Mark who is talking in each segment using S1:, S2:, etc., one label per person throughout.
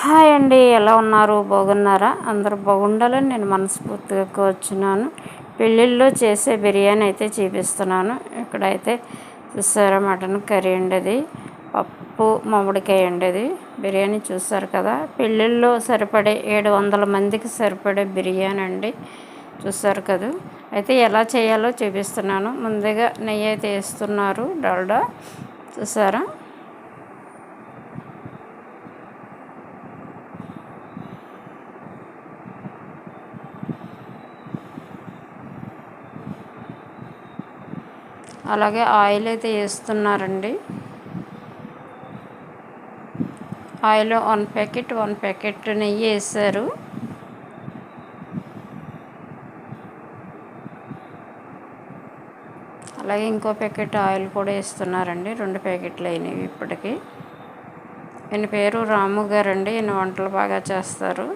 S1: Hi అండి, ఎలా ఉన్నారు? బాగున్నారా? అందరూ బాగుండాలని నేను మనస్ఫూర్తిగా కోరుచున్నాను. పెళ్ళిళ్ళలో చేసే బిర్యానీ అయితే చూపిస్తున్నాను. ఇక్కడైతే చూసారా, మటన్ కర్రీ అండి, అది పప్పు మామిడికాయ అండి, అది బిర్యానీ చూసారు కదా. పెళ్ళిళ్ళలో సరిపడే 700 మందికి సరిపడే బిర్యానీ అండి, చూసారు కదా. అయితే ఎలా చేయాలో చూపిస్తున్నాను. ముందుగా నెయ్యి అయితే వేస్తున్నారు, డాల్డా, చూసారా. అలాగే ఆయిల్ అయితే వేస్తున్నారండి. ఆయిల్ 1 ప్యాకెట్ నెయ్యి వేసారు. అలాగే ఇంకో ప్యాకెట్ ఆయిల్ కూడా వేస్తున్నారండి. 2 ప్యాకెట్లు అయినవి ఇప్పటికి. ఈయన పేరు రాము గారు అండి. ఈయన వంటలు బాగా చేస్తారు.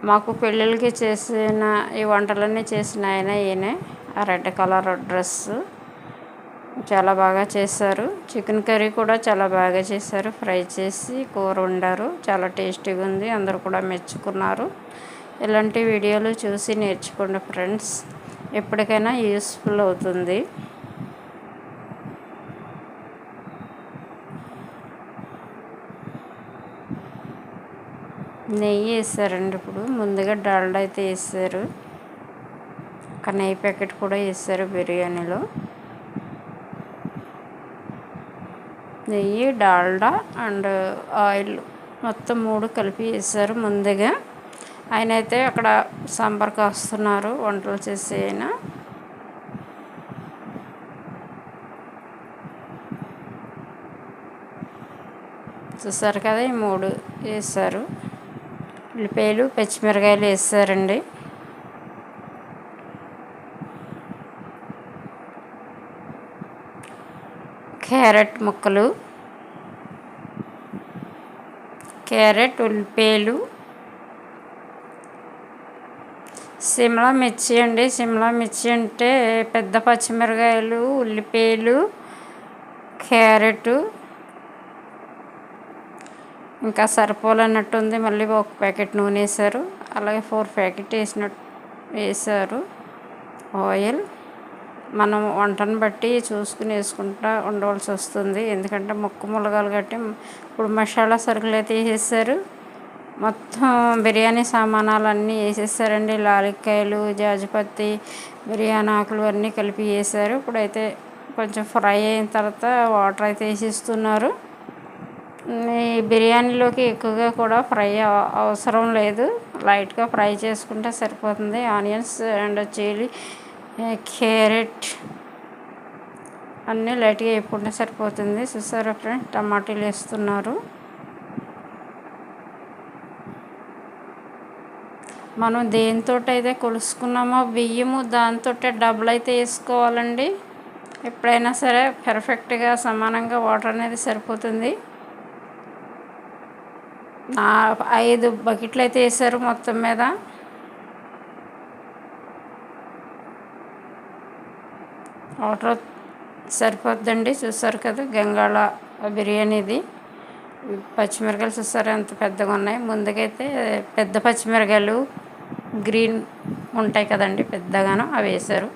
S1: మాకు పెళ్ళిళ్ళకి చేసిన ఈ వంటలన్నీ చేసిన ఈయనే. ఆ రెడ్ కలర్ డ్రెస్ చాలా బాగా చేశారు. చికెన్ కర్రీ కూడా చాలా బాగా చేశారు. ఫ్రై చేసి కూర వండారు, చాలా టేస్టీగా ఉంది. అందరూ కూడా మెచ్చుకున్నారు. ఇలాంటి వీడియోలు చూసి నేర్చుకోండి ఫ్రెండ్స్, ఎప్పటికైనా యూస్ఫుల్ అవుతుంది. నెయ్యి వేసారండి. ఇప్పుడు ముందుగా డాల్డా అయితే వేసారు. ఒక నెయ్యి ప్యాకెట్ కూడా వేసారు బిర్యానీలో. నెయ్యి, డాల్డా అండ్ ఆయిల్ మొత్తం 3 కలిపి వేసారు ముందుగా. ఆయన అయితే అక్కడ సాంబార్ కాస్తున్నారు, వంటలు చేసే ఆయన. చూసారు కదా, ఈ 3 వేసారు. ఉల్లిపాయలు, పచ్చిమిరకాయలు వేసారండి. క్యారెట్ ముక్కలు, క్యారెట్, ఉల్లిపాయలు, సిమ్లా మిర్చి అండి. సిమ్లా మిర్చి అంటే పెద్ద పచ్చిమిరకాయలు, ఉల్లిపాయలు, క్యారెట్ ఇంకా సరిపోలన్నట్టుంది. మళ్ళీ 1 ప్యాకెట్ నూనె వేసారు. అలాగే 4 ప్యాకెట్ వేసారు ఆయిల్. మనం వంటను బట్టి చూసుకుని వేసుకుంటూ ఉండవలసి వస్తుంది, ఎందుకంటే ముక్క ములగాలు కట్టి. ఇప్పుడు మసాలా సరుకులు అయితే వేసేసారు. మొత్తం బిర్యానీ సామానాలు అన్నీ వేసేసారండి. లాలిక్కాయలు, జాజిపత్తి, బిర్యానీ ఆకులు అన్నీ కలిపి వేసారు. ఇప్పుడైతే కొంచెం ఫ్రై అయిన తర్వాత వాటర్ అయితే వేసిస్తున్నారు. ఈ బిర్యానీలోకి ఎక్కువగా కూడా ఫ్రై అవసరం లేదు, లైట్గా ఫ్రై చేసుకుంటే సరిపోతుంది. ఆనియన్స్ అండ్ చిల్లీ, క్యారెట్ అన్నీ లైట్గా వేపుకుంటే సరిపోతుంది. చూసారా ఫ్రెండ్స్, టమాటాలు వేస్తున్నారు. మనం దేనితో అయితే కొలుసుకున్నామో బియ్యము, దాంతో డబుల్ అయితే వేసుకోవాలండి. ఎప్పుడైనా సరే పర్ఫెక్ట్గా సమానంగా వాటర్ అనేది సరిపోతుంది. 5 బకెట్లు అయితే వేసారు మొత్తం మీద. వాటర్ సరిపోద్దండి. చూసారు కదా, గంగాళ బిర్యానీది. పచ్చిమిరకాయలు చూసారా ఎంత పెద్దగా ఉన్నాయి. ముందుకైతే పెద్ద పచ్చిమిరకాయలు గ్రీన్ ఉంటాయి కదండి, పెద్దగాను, అవి వేసారు.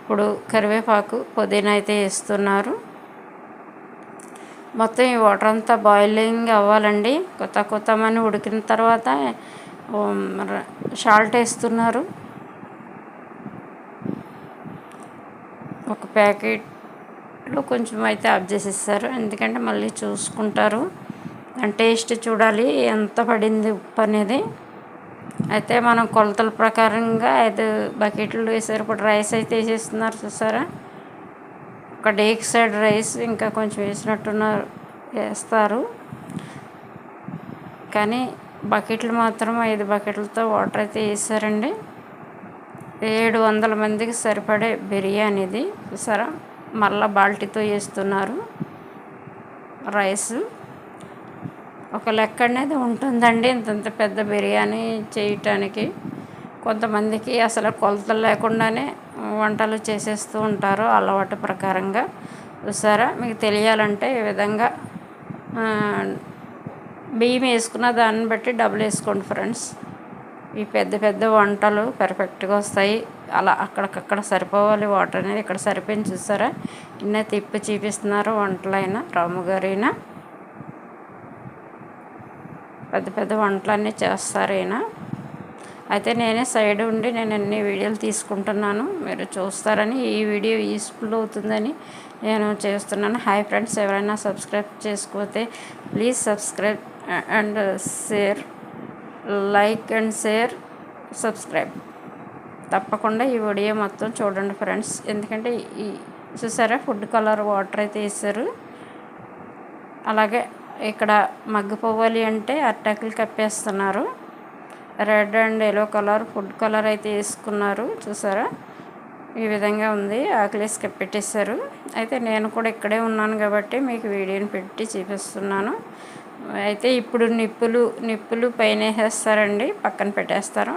S1: ఇప్పుడు కరివేపాకు, పుదీనా అయితే వేస్తున్నారు. మొత్తం ఈ వాటర్ అంతా బాయిలింగ్ అవ్వాలండి. కొత్తమని ఉడికిన తర్వాత సాల్ట్ వేస్తున్నారు. 1 ప్యాకెట్లో కొంచెం అయితే ఆఫ్ చేసేస్తారు, ఎందుకంటే మళ్ళీ చూసుకుంటారు. టేస్ట్ చూడాలి ఎంత పడింది ఉప్పు అనేది. అయితే మనం కొలతల ప్రకారంగా 5 బకెట్లు వేసారు. ఇప్పుడు రైస్ అయితే వేసేస్తున్నారు. చూసారా, ఒక డేక్ సైడ్ రైస్ ఇంకా కొంచెం వేసినట్టున్నారు, వేస్తారు. కానీ బకెట్లు మాత్రం 5 బకెట్లతో వాటర్ అయితే వేసారండి. 700 మందికి సరిపడే బిర్యానీది. చూసారా, మళ్ళీ బాల్టీతో వేస్తున్నారు రైస్. ఒక లెక్క అనేది ఉంటుందండి ఇంత పెద్ద బిర్యానీ చేయటానికి. కొంతమందికి అసలు కొలతలు లేకుండానే వంటలు చేసేస్తూ ఉంటారు అలవాటు ప్రకారంగా. చూసారా, మీకు తెలియాలంటే ఈ విధంగా బియ్యం వేసుకున్న దాన్ని బట్టి డబుల్ వేసుకోండి ఫ్రెండ్స్. ఈ పెద్ద పెద్ద వంటలు పర్ఫెక్ట్గా వస్తాయి. అలా అక్కడికక్కడ సరిపోవాలి వాటర్ అనేది. ఇక్కడ సరిపోయింది చూసారా, ఇన్న తిప్పి చూపిస్తున్నారు వంటలైనా రాముగారైనా. పెద్ద పెద్ద వంటలన్నీ చేస్తారు అయినా. అయితే నేనే సైడ్ ఉండి నేను అన్ని వీడియోలు తీసుకుంటున్నాను, మీరు చూస్తారని, ఈ వీడియో యూస్ఫుల్ అవుతుందని నేను చేస్తున్నాను. హాయ్ ఫ్రెండ్స్, ఎవరైనా సబ్స్క్రైబ్ చేసుకోతే please subscribe and share, like and share, subscribe. తప్పకుండా ఈ వీడియో మొత్తం చూడండి ఫ్రెండ్స్. ఎందుకంటే ఈ చూసారా ఫుడ్ కలర్ వాటర్ అయితే వేసారు. అలాగే ఇక్కడ మగ్గిపోవాలి అంటే అరిటాకులు కప్పేస్తున్నారు. Red and yellow colour food colour అయితే వేసుకున్నారు. చూసారా, ఈ విధంగా ఉంది. ఆకులేసి కప్పెట్టేశారు. అయితే నేను కూడా ఇక్కడే ఉన్నాను కాబట్టి మీకు వీడియోని పెట్టి చూపిస్తున్నాను. అయితే ఇప్పుడు నిప్పులు పైన వేసేస్తారండి, పక్కన పెట్టేస్తారు.